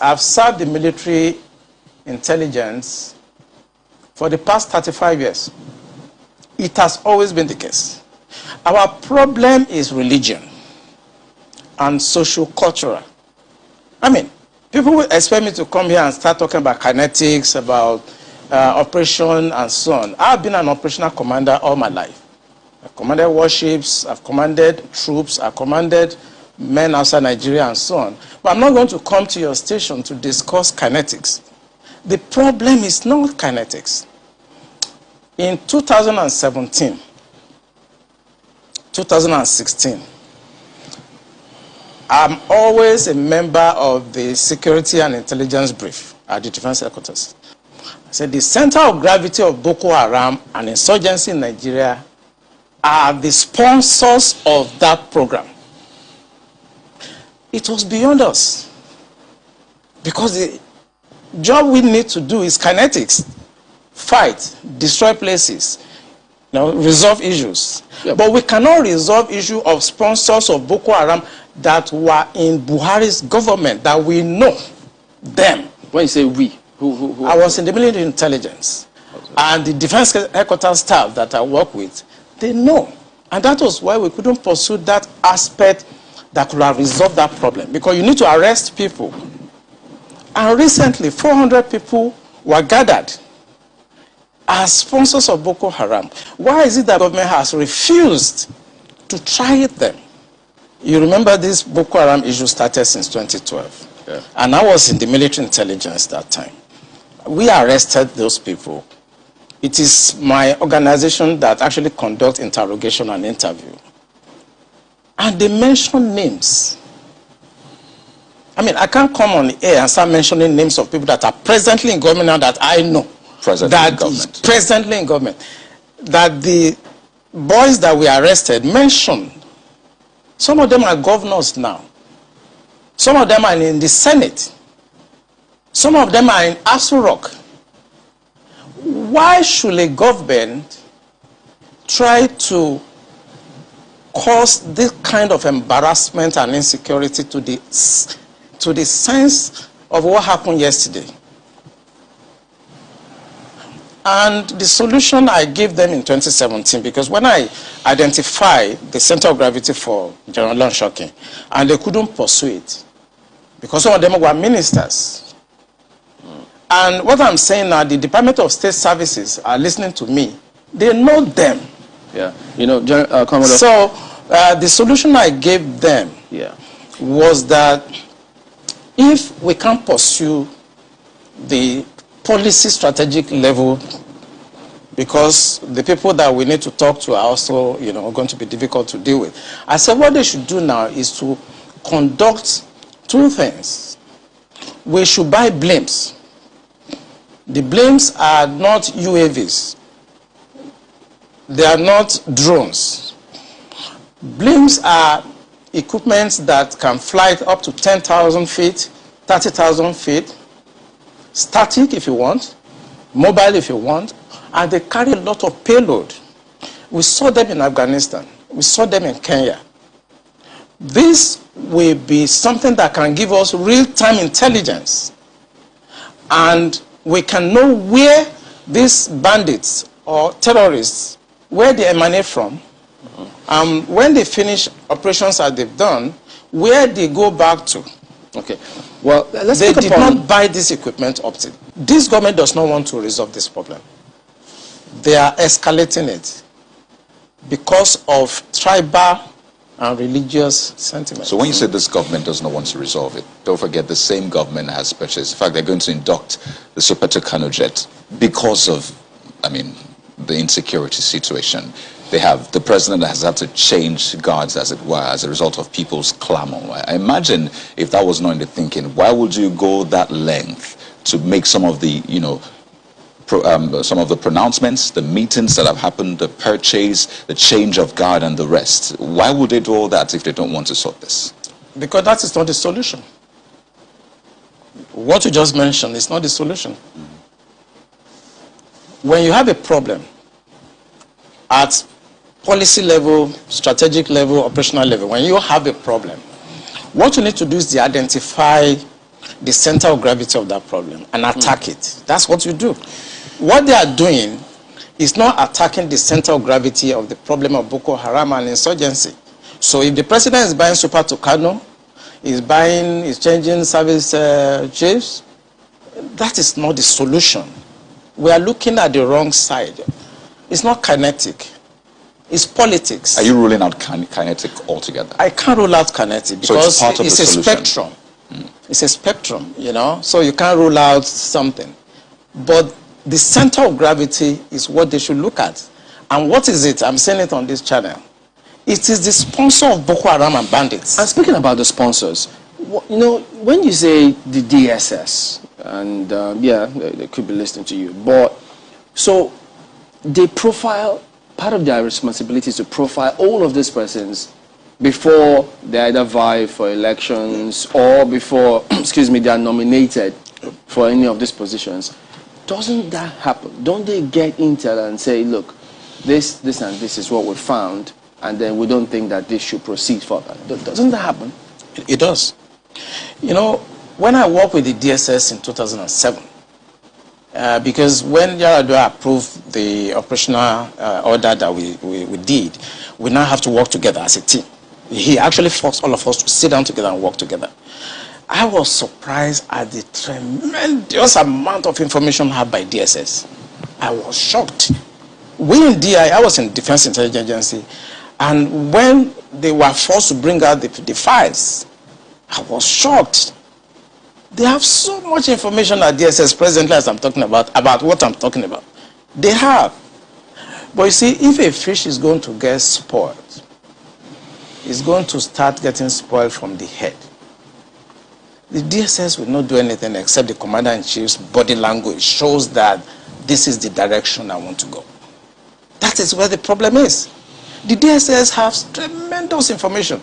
I've served the military intelligence for the past 35 years. It has always been the case. Our problem is religion and socio-cultural. I mean, people will expect me to come here and start talking about kinetics, about operation and so on. I've been an operational commander all my life. I've commanded warships, I've commanded troops, I've commanded men outside Nigeria and so on. But I'm not going to come to your station to discuss kinetics. The problem is not kinetics. In 2017, 2016, I'm always a member of the Security and Intelligence Brief at the Defense Headquarters. I said the center of gravity of Boko Haram and insurgency in Nigeria are the sponsors of that program. It was beyond us. Because the job we need to do is kinetics. Fight, destroy places, resolve issues. Yep. But we cannot resolve issue of sponsors of Boko Haram that were in Buhari's government, that we know them. When you say we, who I was in the military intelligence. Okay. And the defense headquarters staff that I work with, they know. And that was why we couldn't pursue that aspect that could have resolved that problem. Because you need to arrest people. And recently, 400 people were gathered as sponsors of Boko Haram. Why is it that the government has refused to try them? You remember this Boko Haram issue started since 2012. Yeah. And I was in the military intelligence that time. We arrested those people. It is my organization that actually conducts interrogation and interview. And they mention names. I mean, I can't come on the air and start mentioning names of people that are presently in government now that I know. Presently in government. That the boys that we arrested mentioned. Some of them are governors now. Some of them are in the Senate. Some of them are in Aso Rock. Why should a government try to cause this kind of embarrassment and insecurity to the sense of what happened yesterday? And the solution I gave them in 2017, because when I identified the center of gravity for General Lonshokin, and they couldn't pursue it, because some of them were ministers. And what I'm saying now, the Department of State Services are listening to me. They know them. Yeah, Commodore. So the solution I gave them was that if we can't pursue the policy strategic level, because the people that we need to talk to are also, going to be difficult to deal with. I said what they should do now is to conduct two things. We should buy blimps. The blimps are not UAVs. They are not drones. Blimps are equipment that can fly up to 10,000 feet, 30,000 feet, static if you want, mobile if you want, and they carry a lot of payload. We saw them in Afghanistan. We saw them in Kenya. This will be something that can give us real-time intelligence. And we can know where these bandits or terrorists, where they emanate from, when they finish operations as they've done, where they go back to. Okay. Well, they did not buy this equipment up to. This government does not want to resolve this problem. They are escalating it because of tribal and religious sentiments. So when you say this government does not want to resolve it, don't forget the same government has purchased. In fact, they're going to induct the Super Tucano jet because of, the insecurity situation. They have, the president has had to change guards, as it were, as a result of people's clamor. I imagine if that was not in the thinking, why would you go that length to make some of the, some of the pronouncements, the meetings that have happened, the purchase, the change of guard and the rest? Why would they do all that if they don't want to sort this? Because that is not the solution. What you just mentioned is not the solution. When you have a problem at policy level, strategic level, operational level, when you have a problem, what you need to do is to identify the center of gravity of that problem and attack it. That's what you do. What they are doing is not attacking the center of gravity of the problem of Boko Haram and insurgency. So if the president is buying Super Tucano, is changing service chiefs, that is not the solution. We are looking at the wrong side. It's not kinetic. It's politics. Are you ruling out kinetic altogether? I can't rule out kinetic because so it's a spectrum. It's a spectrum, you know, so you can't rule out something. But the center of gravity is what they should look at. And what is it? I'm saying it on this channel. It is the sponsor of Boko Haram and bandits. And speaking about the sponsors, you know, when you say the DSS, and yeah, they could be listening to you, but so they profile, part of their responsibility is to profile all of these persons before they either vie for elections or before, excuse me, they are nominated for any of these positions. Doesn't that happen? Don't they get intel and say, look, this and this is what we found, and then we don't think that this should proceed further? Doesn't that happen? It does. You know, when I worked with the DSS in 2007, because when Yaradua approved the operational order that we did, we now have to work together as a team. He actually forced all of us to sit down together and work together. I was surprised at the tremendous amount of information had by DSS. I was shocked. We in DI, I was in Defense Intelligence Agency, and when they were forced to bring out the files, I was shocked. They have so much information at DSS presently as I'm talking about what I'm talking about. They have. But you see, if a fish is going to get spoiled, it's going to start getting spoiled from the head. The DSS will not do anything except the Commander-in-Chief's body language shows that this is the direction I want to go. That is where the problem is. The DSS has tremendous information.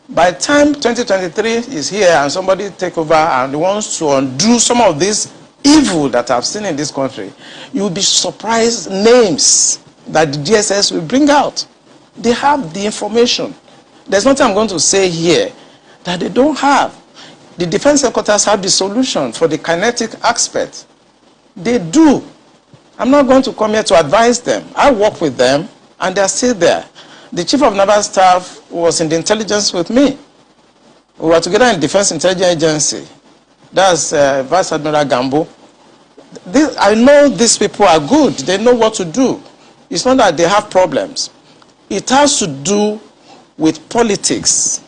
By the time 2023 is here and somebody take over and wants to undo some of this evil that I've seen in this country, you'll be surprised names that the DSS will bring out. They have the information. There's nothing I'm going to say here that they don't have. The defense headquarters have the solution for the kinetic aspect. They do. I'm not going to come here to advise them. I work with them and they're still there. The chief of naval staff was in the intelligence with me. We were together in Defense Intelligence Agency. That's Vice Admiral Gambo. I know these people are good. They know what to do. It's not that they have problems. It has to do with politics,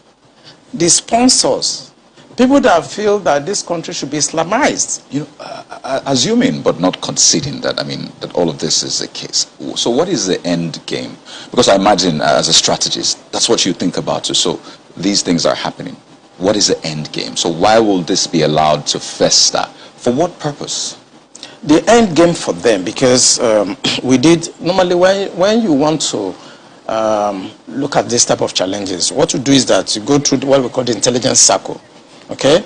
the sponsors, people that feel that this country should be Islamized. You know, assuming but not conceding that, I mean, that all of this is the case. So what is the end game? Because I imagine as a strategist, that's what you think about too. So these things are happening. What is the end game? So why will this be allowed to fester? For what purpose? The end game for them, because we did, normally when you want to look at this type of challenges, what you do is that you go through what we call the intelligence circle. Okay?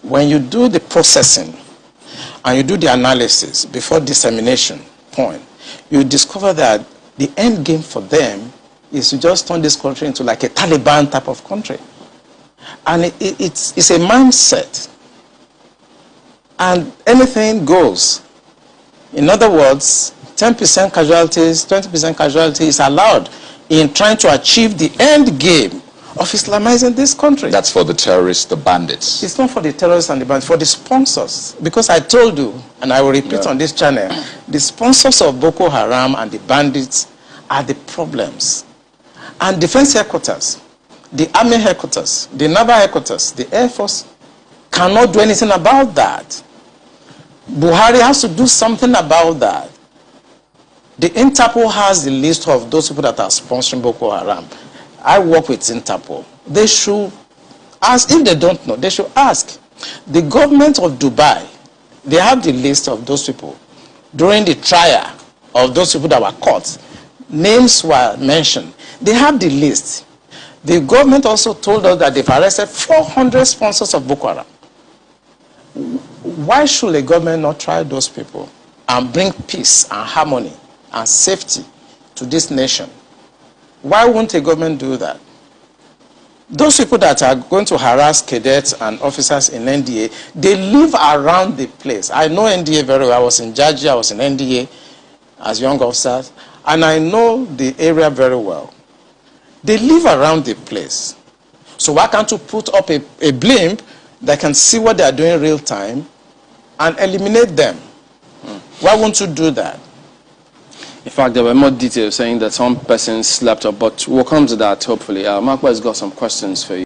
When you do the processing and you do the analysis before dissemination point, you discover that the end game for them is to just turn this country into like a Taliban type of country. And it's a mindset. And anything goes. In other words, 10% casualties, 20% casualties is allowed in trying to achieve the end game of Islamizing this country. That's for the terrorists, the bandits. It's not for the terrorists and the bandits, for the sponsors. Because I told you, and I will repeat on this channel, the sponsors of Boko Haram and the bandits are the problems. And defense headquarters, the army headquarters, the naval headquarters, the air force cannot do anything about that. Buhari has to do something about that. The Interpol has the list of those people that are sponsoring Boko Haram. I work with Interpol. They should ask, if they don't know, they should ask. The government of Dubai, they have the list of those people. During the trial of those people that were caught, names were mentioned. They have the list. The government also told us that they've arrested 400 sponsors of Boko Haram. Why should a government not try those people and bring peace and harmony and safety to this nation? Why won't a government do that? those people that are going to harass cadets and officers in NDA, they live around the place. I know NDA very well. I was in Georgia, I was in NDA as young officers, and I know the area very well. They live around the place. So why can't you put up a blimp that can see what they are doing in real time and eliminate them? Why won't you do that? In fact, there were more details saying that some persons slept up, but we'll come to that hopefully. Marco has got some questions for you.